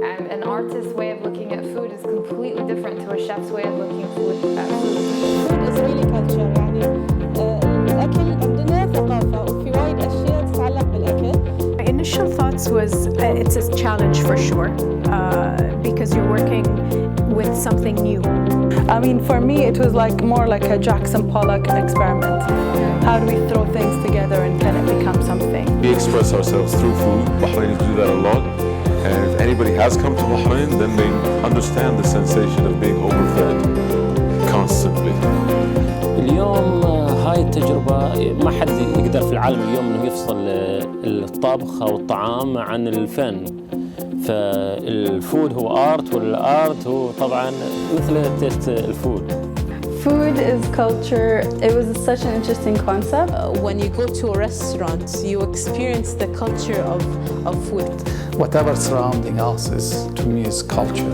And an artist's way of looking at food is completely different to a chef's way of looking at food. Food is really culture. يعني الأكل عندنا ثقافة وفي وايد أشياء تتعلق بالأكل. My initial thoughts was it's a challenge for sure because you're working with something new. I mean, for me, it was more like a Jackson Pollock experiment. How do we throw things together and can it become something? We express ourselves through food. Bahrainis do that a lot. And if anybody has come to Bahrain, then they understand the sensation of being overfed constantly. اليوم هاي التجربة ما حد يقدر في العالم اليوم انه يفصل الطبخ او الطعام عن الفن. فالفود هو ارت والارت هو طبعا مثل تيست الفود. Food is culture. It was such an interesting concept. When you go to a restaurant, you experience the culture of food. Whatever surrounding us to me is culture.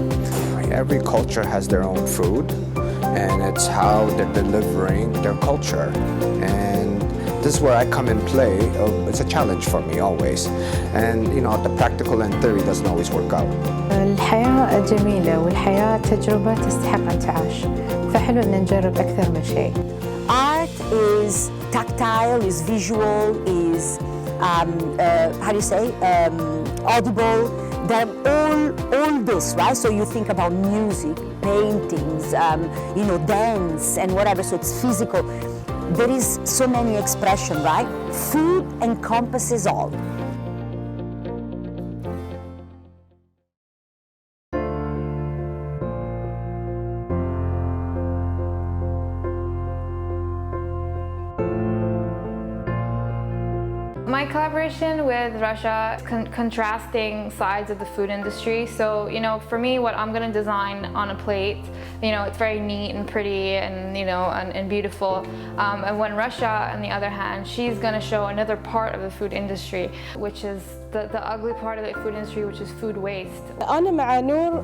Every culture has their own food, and it's how they're delivering their culture. And this is where I come in play. It's a challenge for me always. And the practical and theory doesn't always work out. الحياة جميلة والحياة تجربة تستحق أن تعاش. فحلو أن نجرب أكثر من شيء. Art is tactile, is visual, is how do you say, audible. They're all this, right? So you think about music, paintings, dance and whatever, so it's physical. There is so many expressions, right? Food encompasses all. My collaboration with Russia contrasting sides of the food industry. So, for me, what I'm going to design on a plate, it's very neat and pretty and, and beautiful. And when Russia, on the other hand, she's going to show another part of the food industry, which is the ugly part of the food industry, which is food waste. أنا مع نور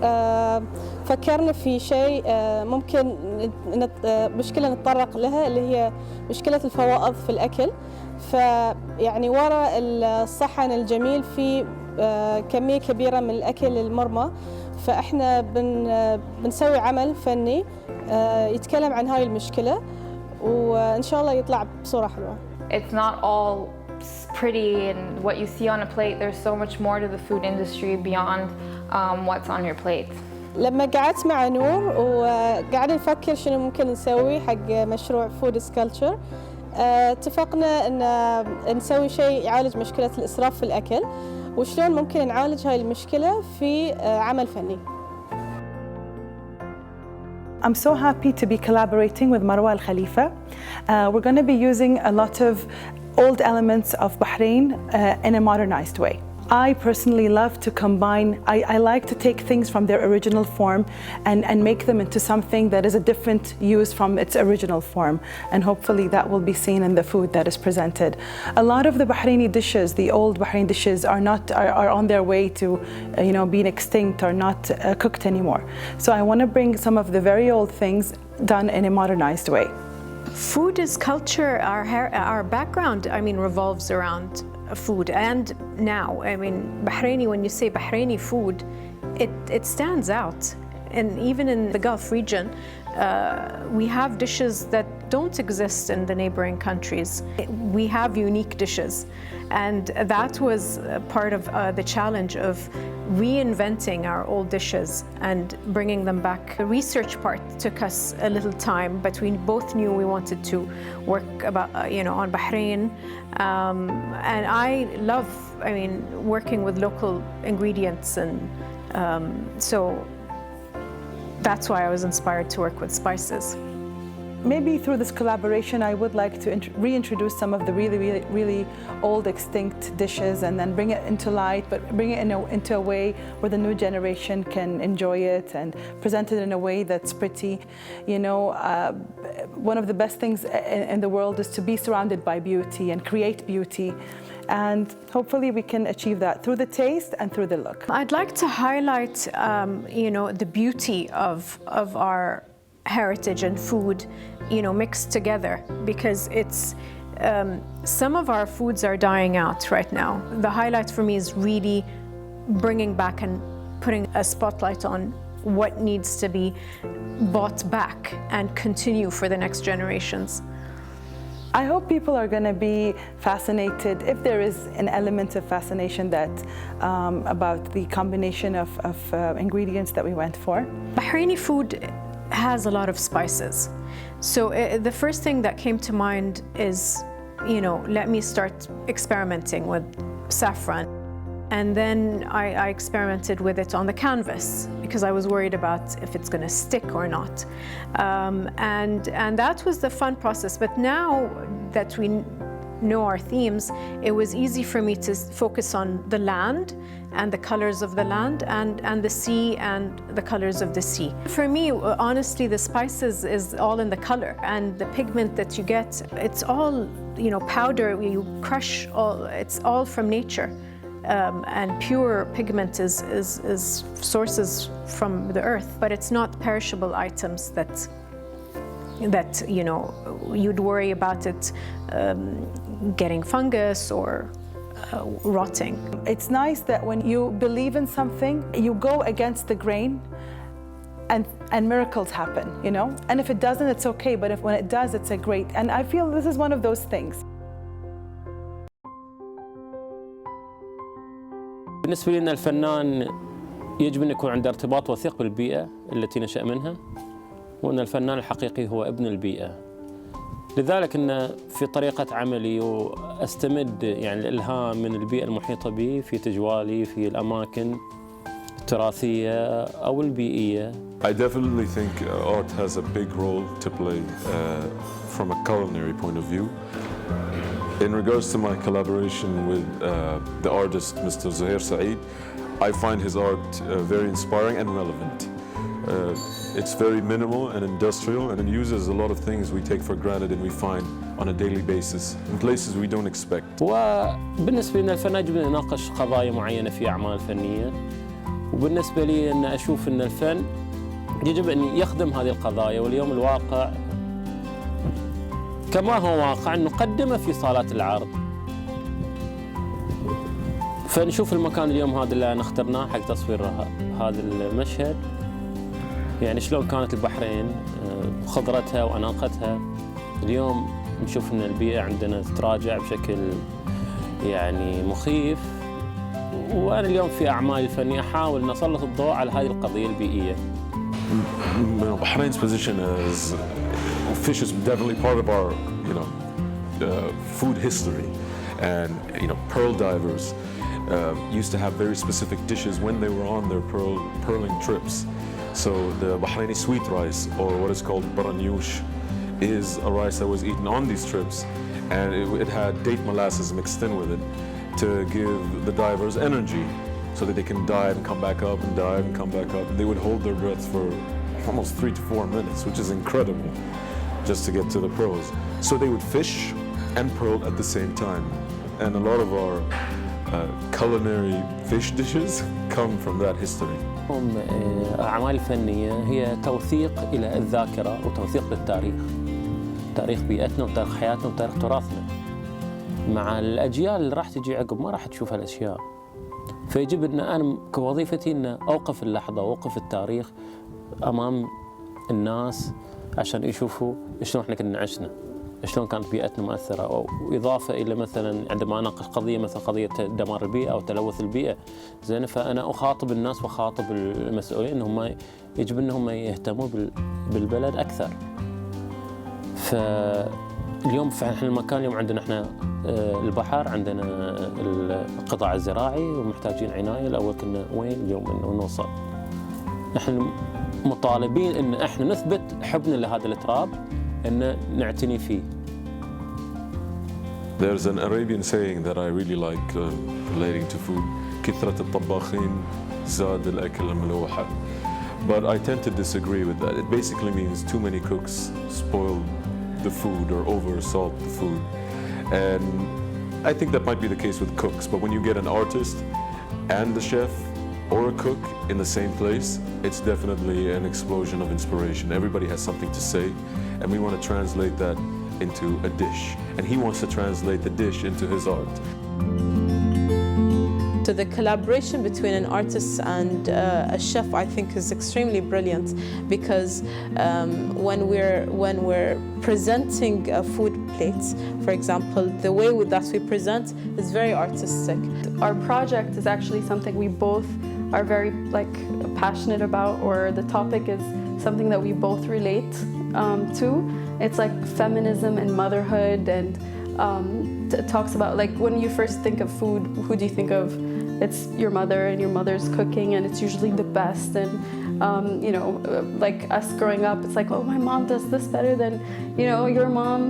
فكرنا في شيء ممكن مشكلة نتطرق لها اللي هي مشكلة الفوائض في الأكل. فيعني وراء الصحن الجميل في كمية كبيرة من الأكل المرمى. فإحنا بنسوي عمل فني يتكلم عن هاي المشكلة وإن شاء الله يطلع بصورة حلوة. It's not all pretty and what you see on a plate. There's so much more to the food industry beyond what's on your plate. لما قعدت مع نور وقاعدين نفكر شنو ممكن نسوي حق مشروع فود سكالتشر، اتفقنا ان نسوي شيء يعالج مشكلة الإسراف في الأكل وشلون ممكن نعالج هاي المشكلة في عمل فني. I'm so happy to be collaborating with Marwa Al Khalifa. We're going to be using a lot of old elements of Bahrain in a modernized way. I personally love to combine, I like to take things from their original form and make them into something that is a different use from its original form. And hopefully that will be seen in the food that is presented. A lot of the Bahraini dishes, the old Bahrain dishes, are on their way to being extinct or not cooked anymore. So I want to bring some of the very old things done in a modernized way. Food is culture. Our background, revolves around food. And now, Bahraini, when you say Bahraini food, it stands out. And even in the Gulf region, we have dishes that don't exist in the neighboring countries. We have unique dishes. And that was part of the challenge of reinventing our old dishes and bringing them back. The research part took us a little time, but we both knew we wanted to work on Bahrain. And I love, working with local ingredients, and so that's why I was inspired to work with spices. Maybe through this collaboration, I would like to reintroduce some of the really old extinct dishes and then bring it into light, but bring it into a way where the new generation can enjoy it and present it in a way that's pretty. One of the best things in the world is to be surrounded by beauty and create beauty. And hopefully we can achieve that through the taste and through the look. I'd like to highlight, the beauty of our heritage and food, mixed together, because it's some of our foods are dying out right now. The highlight for me is really bringing back and putting a spotlight on what needs to be bought back and continue for the next generations. I hope people are going to be fascinated, if there is an element of fascination that about the combination of ingredients that we went for. Bahraini food has a lot of spices. So the first thing that came to mind is, let me start experimenting with saffron. And then I experimented with it on the canvas because I was worried about if it's going to stick or not. And that was the fun process. But now that we know our themes, it was easy for me to focus on the land and the colors of the land and the sea and the colors of the sea. For me, honestly, the spices is all in the color, and the pigment that you get, it's all, powder, you crush all, it's all from nature. And pure pigment is sources from the earth, but it's not perishable items that you'd worry about it getting fungus or rotting. It's nice that when you believe in something, you go against the grain, and miracles happen, And if it doesn't, it's okay, but when it does, it's a great. And I feel this is one of those things. بالنسبة لنا الفنان يجب أن يكون عنده ارتباط وثيق بالبيئة التي نشأ منها، وأن الفنان الحقيقي هو ابن البيئة. لذلك أن في طريقة عملي وأستمد الإلهام من البيئة المحيطة بي في تجوالي في الأماكن التراثية أو البيئية. I definitely think art has a big role to play from a culinary point of view. In regards to my collaboration with the artist Mr. Zuhair Saeed, I find his art very inspiring and relevant. It's very minimal and industrial, and it uses a lot of things we take for granted and we find on a daily basis in places we don't expect. وبالنسبة لنا الفن يجب أن يناقش قضايا معينة في أعمال فنية، وبالنسبة لي أن أشوف أن الفن يجب أن يخدم هذه القضايا، واليوم الواقع كما هو واقع نقدمه في صالات العرض. فنشوف المكان اليوم هذا اللي اخترناه حق تصوير هذا المشهد، شلون كانت البحرين خضرتها وأناقتها. اليوم نشوف ان البيئة عندنا تتراجع بشكل مخيف، وأنا اليوم في أعمالي الفنية أحاول أن أسلط الضوء على هذه القضية البيئية. Bahrain's position as fish is definitely part of our, food history, and pearl divers used to have very specific dishes when they were on their pearling trips. So the Bahraini sweet rice, or what is called baranyush, is a rice that was eaten on these trips, and it had date molasses mixed in with it to give the divers energy, so that they can dive and come back up and dive and come back up. And they would hold their breath for almost 3 to 4 minutes, which is incredible, just to get to the pearls. So they would fish and pearl at the same time. And a lot of our culinary fish dishes come from that history. أعمال الفنية هي توثيق إلى الذاكرة وتوثيق للتاريخ، تاريخ بيئتنا وتاريخ حياتنا وتاريخ تراثنا. مع الأجيال اللي راح تجي عقب ما راح تشوف هالأشياء، فيجب أن أنا كوظيفتي أن أوقف اللحظة وأوقف التاريخ أمام الناس عشان يشوفوا شلون احنا كنا عشنا، شلون كانت بيئتنا مؤثرة. وإضافة إلى مثلا عندما أناقش قضية مثل قضية دمار البيئة أو تلوث البيئة، زين، فأنا أخاطب الناس وأخاطب المسؤولين أنهم يجب أنهم يهتموا بالبلد أكثر. فاليوم احنا المكان اليوم عندنا احنا البحر، عندنا القطاع الزراعي ومحتاجين عناية. الأول كنا وين، اليوم إنه نوصل. نحن مطالبين إن احنا نثبت حبنا لهذا التراب، إن نعتني فيه. There's an Arabian saying that I really like relating to food. كثرة الطباخين زاد الأكل الملوحة. But I tend to disagree with that. It basically means too many cooks spoil the food or over-salt the food. And I think that might be the case with cooks, but when you get an artist and the chef or a cook in the same place, it's definitely an explosion of inspiration. Everybody has something to say, and we want to translate that into a dish. And he wants to translate the dish into his art. So the collaboration between an artist and a chef, I think, is extremely brilliant, because when we're presenting food plates, for example, the way that we present is very artistic. Our project is actually something we both are very passionate about, or the topic is something that we both relate to. It's like feminism and motherhood, and it talks about, like, when you first think of food, who do you think of? It's your mother and your mother's cooking, and it's usually the best. And you know, like us growing up, it's like, oh, my mom does this better than, you know, your mom.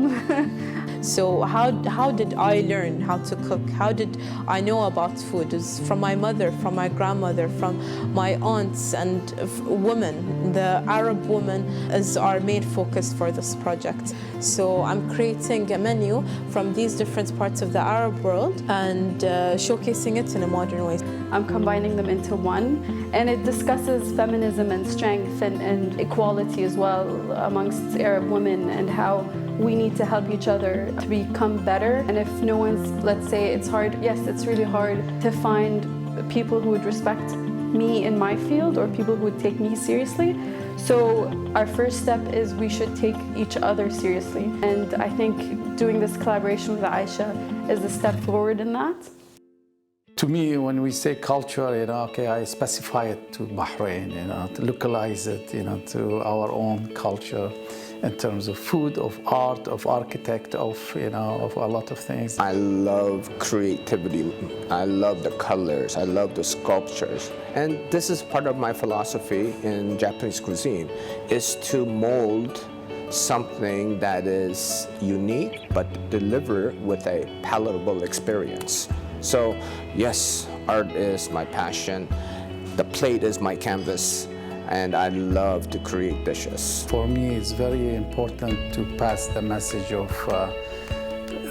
So how did I learn how to cook? How did I know about food? It's from my mother, from my grandmother, from my aunts and women. The Arab woman is our main focus for this project. So I'm creating a menu from these different parts of the Arab world and showcasing it in a modern way. I'm combining them into one, and it discusses feminism and strength and equality as well amongst Arab women, and how we need to help each other to become better. And if no one's, let's say it's hard, yes, it's really hard to find people who would respect me in my field, or people who would take me seriously. So our first step is we should take each other seriously. And I think doing this collaboration with Aisha is the step forward in that. To me, when we say culture, you know, okay, I specify it to Bahrain, you know, to localize it, you know, to our own culture in terms of food, of art, of architect, of, you know, of a lot of things. I love creativity. I love the colors. I love the sculptures. And this is part of my philosophy in Japanese cuisine, is to mold something that is unique, but deliver with a palatable experience. So yes, art is my passion. The plate is my canvas, and I love to create dishes. For me, it's very important to pass the message of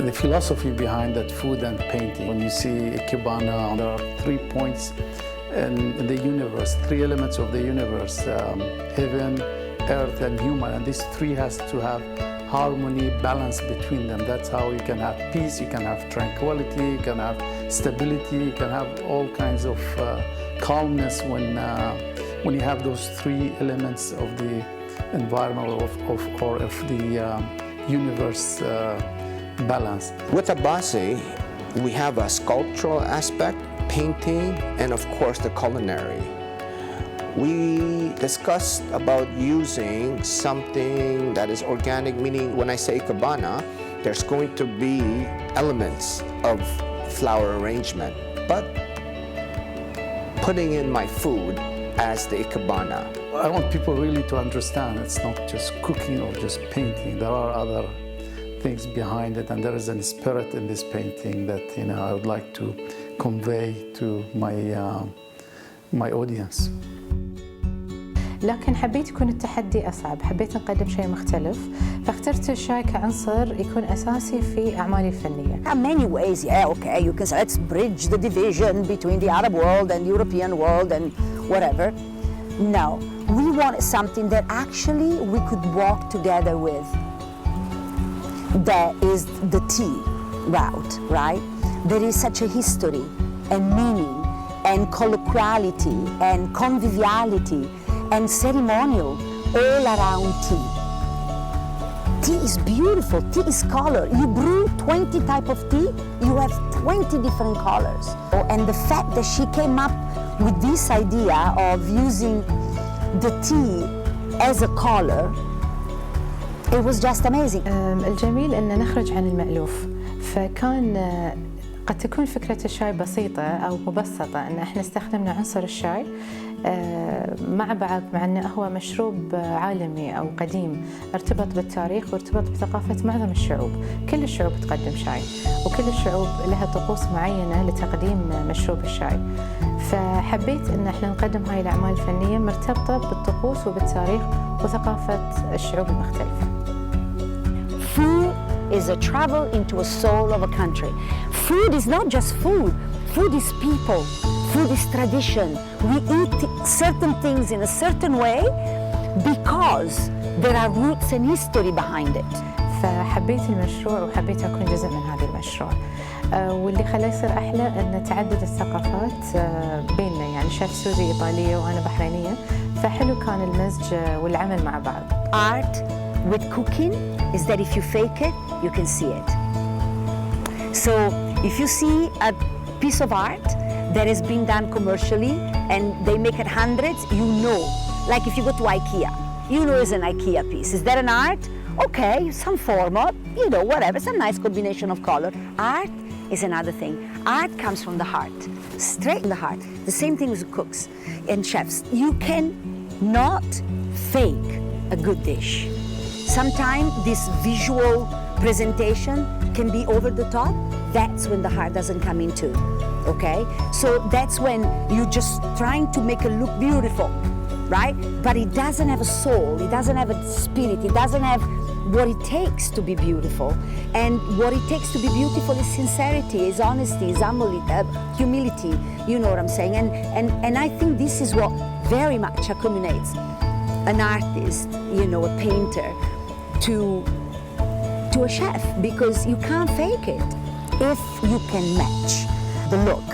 the philosophy behind that food and painting. When you see Ikebana, there are 3 points in the universe, 3 elements of the universe, heaven, earth, and human, and these 3 has to have harmony, balance between them. That's how you can have peace, you can have tranquility, you can have stability, you can have all kinds of calmness when you have those 3 elements of the environment or of the universe balance. With Abbasi, we have a sculptural aspect, painting, and of course the culinary. We discussed about using something that is organic, meaning when I say Ikebana, there's going to be elements of flower arrangement, but putting in my food as the Ikebana. I want people really to understand it's not just cooking or just painting. There are other things behind it, and there is a spirit in this painting that, you know, I would like to convey to my audience. لكن حبيت يكون التحدي أصعب، حبيت نقدم شيء مختلف، فاخترت الشاي كعنصر يكون أساسي في أعمالي الفنية. There are many ways, yeah, okay, you can say let's bridge the division between the Arab world and the European world and whatever. No, we wanted something that actually we could walk together with. That is the tea route, right? There is such a history and meaning and colloquiality and conviviality and ceremonial all around tea. Tea is beautiful, tea is color. You brew 20 types of tea, you have 20 different colors. And the fact that she came up with this idea of using the tea as a color, it was just amazing. الجميل أن نخرج عن المألوف، فكان قد تكون فكرة الشاي بسيطة أو مبسطة، أن احنا استخدمنا عنصر الشاي مع بعض، مع أنه هو مشروب عالمي أو قديم ارتبط بالتاريخ وارتبط بثقافة معظم الشعوب. كل الشعوب تقدم شاي، وكل الشعوب لها طقوس معينة لتقديم مشروب الشاي. فحبيت أن احنا نقدم هاي الأعمال الفنية مرتبطة بالطقوس وبالتاريخ وثقافة الشعوب المختلفة. Food is a travel into a soul of a country. Food is not just food. Food is people. Food is tradition. We eat certain things in a certain way because there are roots and history behind it. فحبيت المشروع وحبيت أكون جزء من هذا المشروع. واللي خلاه يصير أحلى أن تعدد الثقافات بيننا، يعني شيف سوري إيطالية وأنا بحرينية، فحلو كان المزج والعمل مع بعض. Art with cooking is that if you fake it, you can see it. So if you see a piece of art that is being done commercially and they make it hundreds, you know. Like if you go to IKEA, you know it's an IKEA piece. Is that an art? Okay, some format, you know, whatever, some nice combination of color. Art is another thing. Art comes from the heart, straight from the heart. The same thing with cooks and chefs. You can not fake a good dish. Sometimes this visual presentation can be over the top. That's when the heart doesn't come into, okay? So that's when you're just trying to make it look beautiful, right? But it doesn't have a soul, it doesn't have a spirit, it doesn't have what it takes to be beautiful. And what it takes to be beautiful is sincerity, is honesty, is humility, you know what I'm saying? And I think this is what very much accumulates an artist, you know, a painter, to a chef, because you can't fake it. If you can match the look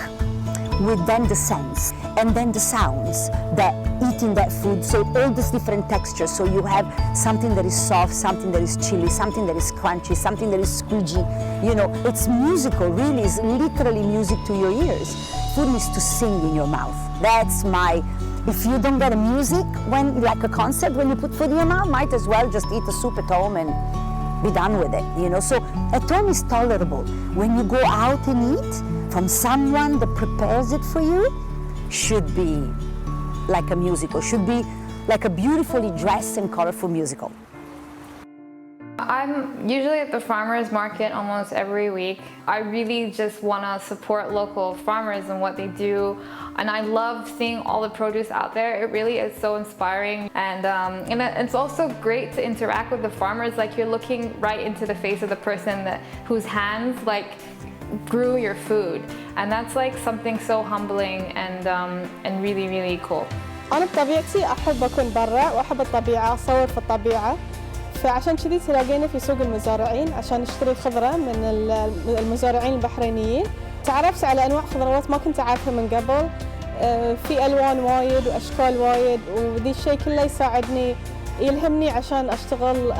with then the sense and then the sounds that eating that food, so all these different textures, so you have something that is soft, something that is chili, something that is crunchy, something that is squidgy, you know, it's musical, really, it's literally music to your ears. Food needs to sing in your mouth. That's my, if you don't get a music when, like a concert, when you put food in your mouth, might as well just eat a soup at home and be done with it, you know. So at home is tolerable. When you go out and eat from someone that prepares it for you, should be like a musical, should be like a beautifully dressed and colorful musical. I'm usually at the farmers market almost every week. I really just want to support local farmers and what they do, and I love seeing all the produce out there. It really is so inspiring, and it's also great to interact with the farmers. Like, you're looking right into the face of the person whose hands like grew your food, and that's like something so humbling and really, really cool. أنا بطبيعتي أحب أكون برا وأحب الطبيعة، أصور في الطبيعة، فعشان كذي تلاقينا في سوق المزارعين عشان نشتري خضرة من المزارعين البحرينيين. تعرفت على أنواع خضروات ما كنت أعرفها من قبل، في ألوان وايد وأشكال وايد، وذي الشيء كله يساعدني يلهمني عشان أشتغل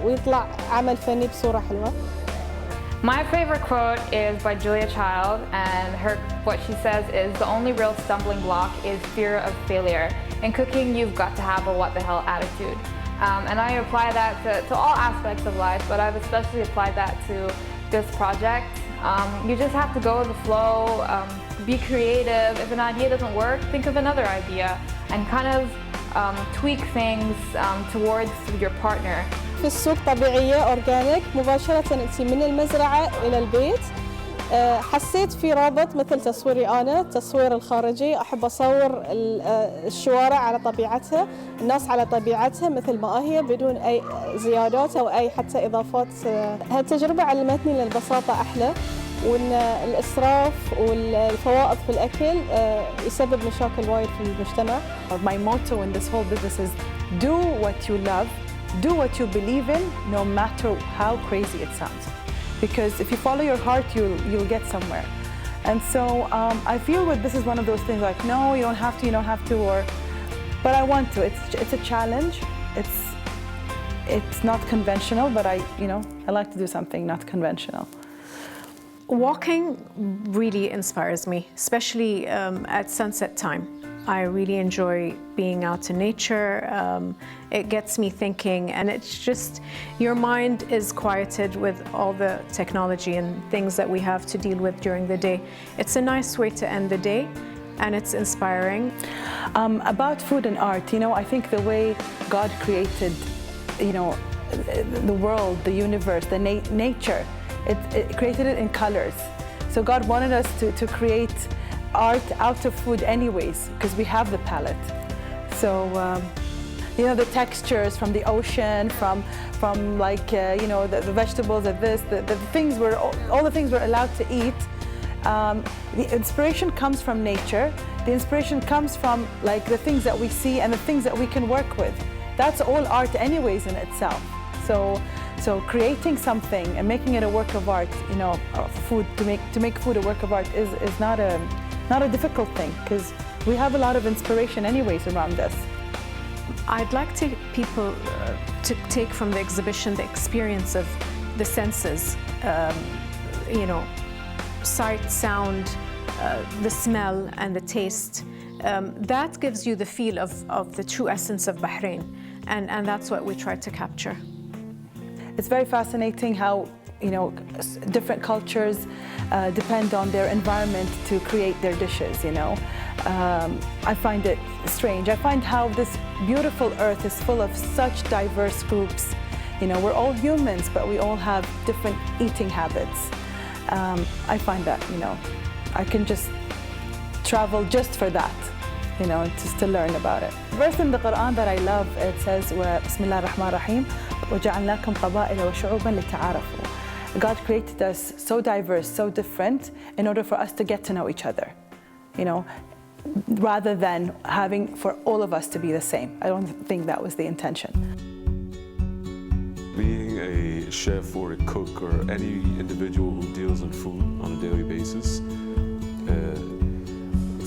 ويطلع عمل فني بصورة حلوة. My favorite quote is by Julia Child, and what she says is, the only real stumbling block is fear of failure. In cooking, you've got to have a what the hell attitude. And I apply that to all aspects of life, but I've especially applied that to this project. You just have to go with the flow, be creative. If an idea doesn't work, think of another idea, and kind of tweak things towards your partner. في السوق طبيعية أورجانيك مباشرة أنتي من المزرعة إلى البيت. حسيت في رابط مثل تصويري أنا، التصوير الخارجي، أحب أصور الشوارع على طبيعتها، الناس على طبيعتها مثل ما هي بدون أي زيادات أو أي حتى إضافات. هالتجربة علمتني أن البساطة أحلى، وأن الإسراف والفوائد في الأكل يسبب مشاكل وايد في المجتمع. My motto in this whole business is do what you love, do what you believe in, no matter how crazy it sounds. Because if you follow your heart, you'll get somewhere. And so I feel that this is one of those things like, no, you don't have to, but I want to. It's a challenge. It's not conventional, but I like to do something not conventional. Walking really inspires me, especially at sunset time. I really enjoy being out in nature. It gets me thinking, and it's just, your mind is quieted with all the technology and things that we have to deal with during the day. It's a nice way to end the day, and it's inspiring. About food and art, I think the way God created, the world, the universe, the nature, it created it in colors. So God wanted us to create art out of food anyways, because we have the palette. So the textures from the ocean, from like the vegetables, the things all the things we're allowed to eat. The inspiration comes from nature. The inspiration comes from like the things that we see and the things that we can work with. That's all art anyways in itself. So creating something and making it a work of art, you know, food to make food a work of art is not a difficult thing, because we have a lot of inspiration anyways around us. I'd like people to take from the exhibition the experience of the senses, you know, sight, sound, the smell and the taste. That gives you the feel of the true essence of Bahrain, and that's what we try to capture. It's very fascinating how, you know, different cultures depend on their environment to create their dishes, you know. I find it strange. I find how this beautiful earth is full of such diverse groups. You know, we're all humans, but we all have different eating habits. I find that, you know, I can just travel just for that, you know, just to learn about it. The verse in the Quran that I love, it says, بسم الله الرحمن الرحيم وجعلناكم قبائل وشعوبا لتعارفوا. God created us so diverse, so different, in order for us to get to know each other, you know, rather than having for all of us to be the same. I don't think that was the intention. Being a chef or a cook or any individual who deals in food on a daily basis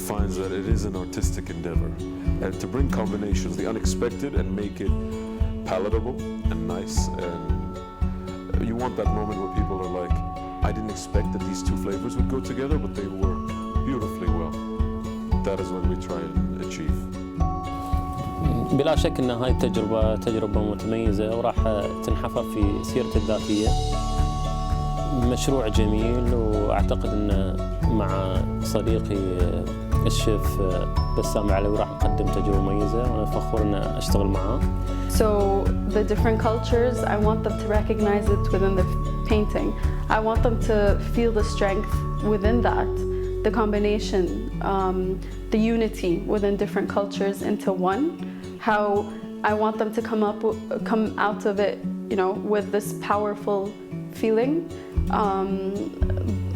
finds that it is an artistic endeavor. And to bring combinations, the unexpected, and make it palatable and nice. And you want that moment where people are like, I didn't expect that these two flavors would go together, but they work beautifully well. That is what we try and achieve. بلا شك أن هاي التجربة تجربة متميزة وراح تنحفر في سيرتي الذاتية. مشروع جميل، وأعتقد أن مع صديقي الشيف بسام علوي راح نقدم تجربة مميزة، وأنا فخور أن أشتغل معاه. So the different cultures, I want them to recognize it within the painting. I want them to feel the strength within that, the combination, the unity within different cultures into one. How I want them to come out of it, you know, with this powerful feeling.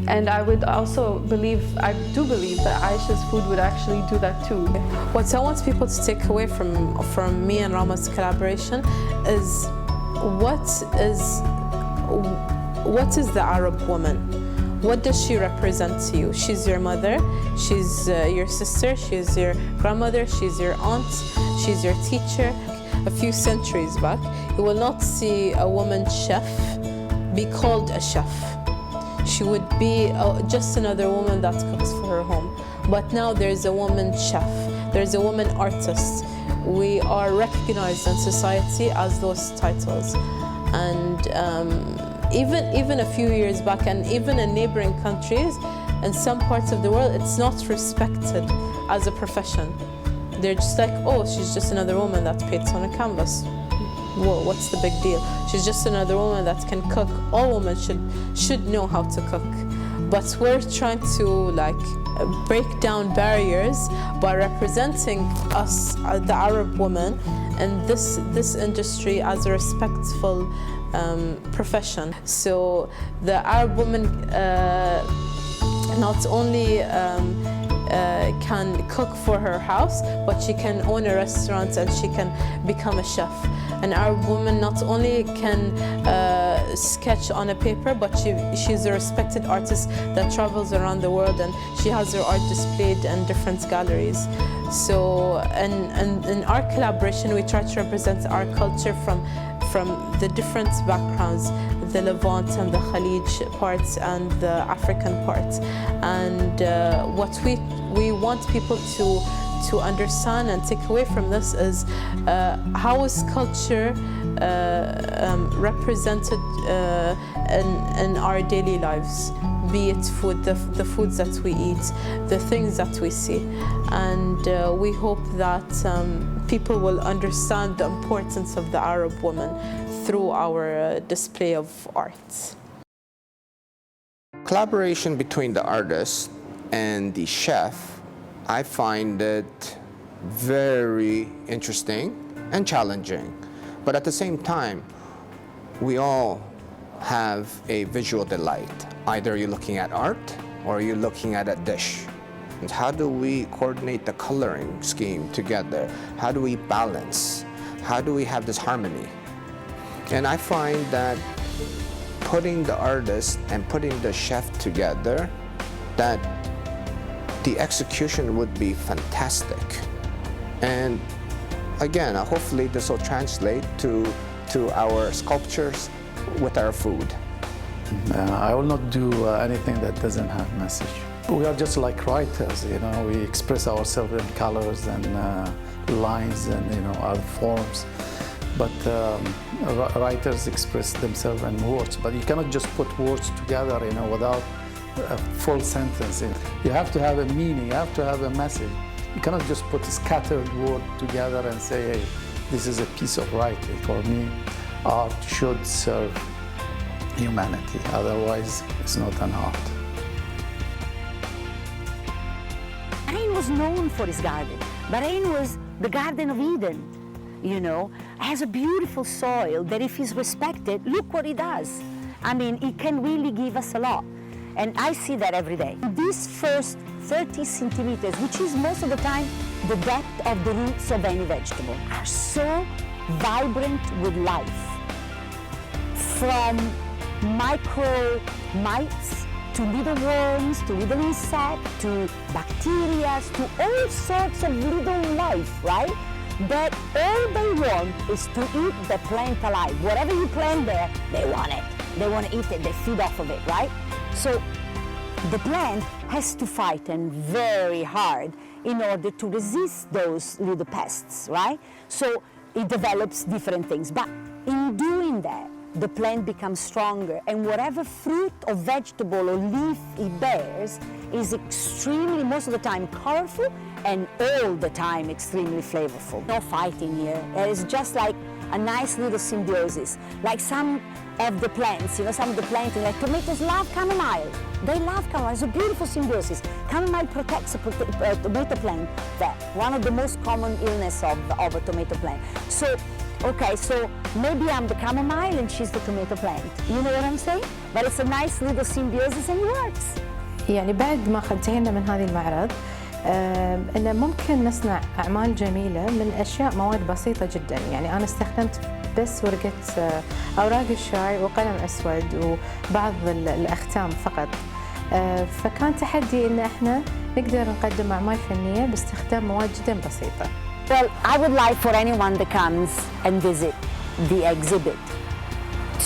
And I would also believe, I do believe that Aisha's food would actually do that too. What I want people to take away from me and Rama's collaboration is what is the Arab woman? What does she represent to you? She's your mother, she's your sister, she's your grandmother, she's your aunt, she's your teacher. A few centuries back, you will not see a woman chef be called a chef. She would be just another woman that cooks for her home. But now there's a woman chef, there's a woman artist. We are recognized in society as those titles. And even a few years back, and even in neighboring countries, in some parts of the world, it's not respected as a profession. They're just like, oh, she's just another woman that paints on a canvas. Whoa, what's the big deal? She's just another woman that can cook. All women should know how to cook. But we're trying to like break down barriers by representing us, the Arab woman, and this industry as a respectful profession. So the Arab woman not only can cook for her house, but she can own a restaurant and she can become a chef. An Arab woman not only can sketch on a paper, but she's a respected artist that travels around the world, and she has her art displayed in different galleries. So in our collaboration, we try to represent our culture from the different backgrounds, the Levant and the Khalij parts and the African parts. And what we want people to understand and take away from this is how is culture represented in our daily lives, be it food, the foods that we eat, the things that we see. And we hope that people will understand the importance of the Arab woman through our display of art. Collaboration between the artist and the chef, I find it very interesting and challenging. But at the same time, we all have a visual delight. Either you're looking at art or you're looking at a dish. And how do we coordinate the coloring scheme together? How do we balance? How do we have this harmony? And I find that putting the artist and putting the chef together, that the execution would be fantastic. And again, hopefully this will translate to our sculptures with our food. I will not do anything that doesn't have message. We are just like writers, you know, we express ourselves in colors and lines and, you know, other forms. But writers express themselves in words, but you cannot just put words together, you know, without a full sentence. You have to have a meaning, you have to have a message. You cannot just put a scattered word together and say, hey, this is a piece of writing. For me, art should serve humanity, otherwise it's not an art. Bahrain was known for its garden. Bahrain was the Garden of Eden, you know. It has a beautiful soil that if it's respected, look what it does. I mean, it can really give us a lot. And I see that every day. These first 30 centimeters, which is most of the time the depth of the roots of any vegetable, are so vibrant with life. From micro mites to little worms, to little insects, to bacteria, to all sorts of little life, right? That all they want is to eat the plant alive. Whatever you plant there, they want it. They want to eat it, they feed off of it, right? So the plant has to fight, and very hard, in order to resist those little pests, right? So it develops different things. But in doing that, the plant becomes stronger, and whatever fruit or vegetable or leaf it bears is extremely, most of the time, colorful, and all the time extremely flavorful. No fighting here. It is just like a nice little symbiosis. Like some of the plants, you know, some of the planting, like tomatoes love chamomile. They love chamomile. It's a beautiful symbiosis. Chamomile protects a tomato plant, that one of the most common illness of a tomato plant. So, okay, so maybe I'm the chamomile and she's the tomato plant. You know what I'm saying? But it's a nice little symbiosis and it works. يعني بعد ما انتهينا من هذه المعرض إنه ممكن نصنع أعمال جميلة من أشياء مواد بسيطة جدا. يعني أنا استخدمت بس ورقة أوراق الشاي وقلم أسود وبعض الأختام فقط. فكان تحدي إن إحنا نقدر نقدم أعمال فنية باستخدام مواد جدا بسيطة. Well, I would like for anyone that comes and visit the exhibit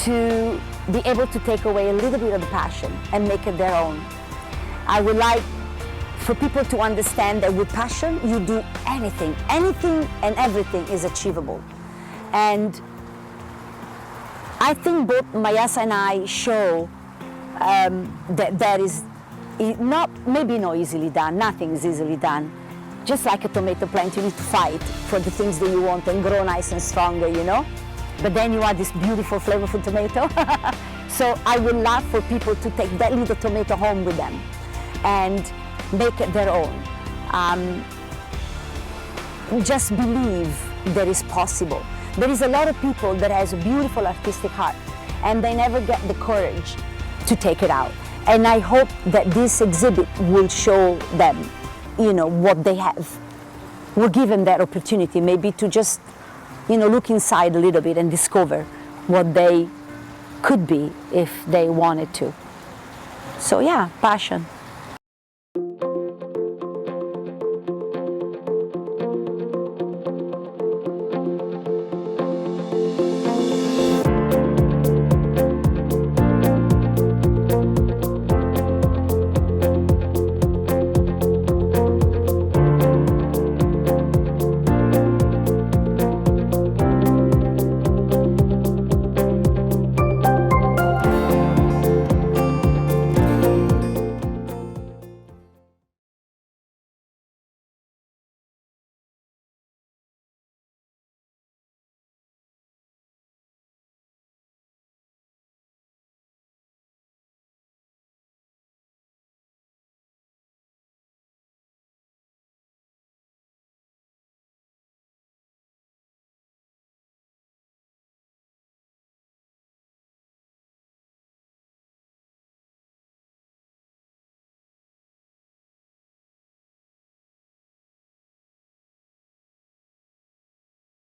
to be able to take away a little bit of the passion and make it their own. I would like for people to understand that with passion, you do anything. Anything and everything is achievable. And I think both Mayasa and I show that there is maybe not easily done, nothing is easily done. Just like a tomato plant, you need to fight for the things that you want and grow nice and stronger, you know? But then you add this beautiful, flavorful tomato. So I would love for people to take that little tomato home with them and make it their own. Just believe that is possible. There is a lot of people that has a beautiful artistic heart and they never get the courage to take it out. And I hope that this exhibit will show them, you know, what they have. We'll give them that opportunity maybe to just, you know, look inside a little bit and discover what they could be if they wanted to. So yeah, passion.